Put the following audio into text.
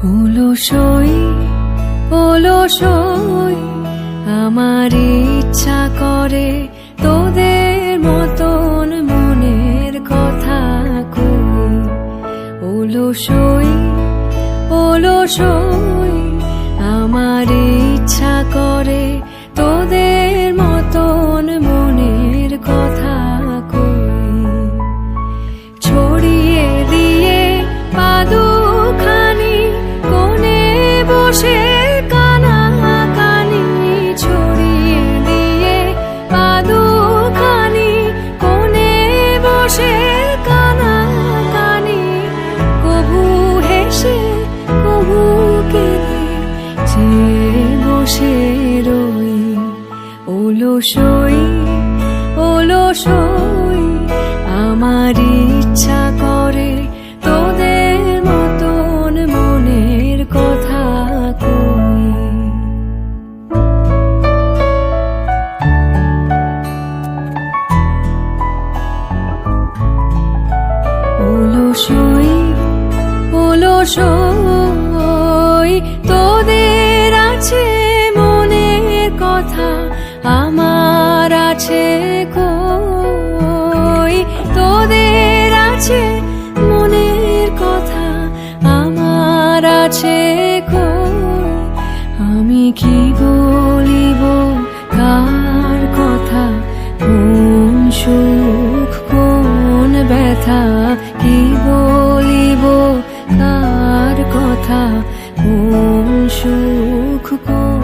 অলসই আমার ইচ্ছা করে তোদের মতন মনের কথা কই। অলসই আমার ইচ্ছা করে তোদের মতন মনের কথা কই। ছড়িয়ে দিয়ে পাদুখানি কোণে বসে কানাকানি, ছড়িয়ে দিয়ে পাদুখানি কোণে বসে কানাকানি, কভু হেসে কভু কেঁদে যে বসে রই। অলসই আমার ইচ্ছা করে তোদের মতন মনের কথা কই। অলসই তোদের আছে মনের কথা, আমার আছে কই। তোদের আছে মনের কথা, আমার আছে কই। আমি কি বলিব কার কথা, কোন সুখ কোন ব্যথা, কি বলিব কার কথা, কোন সুখ কোন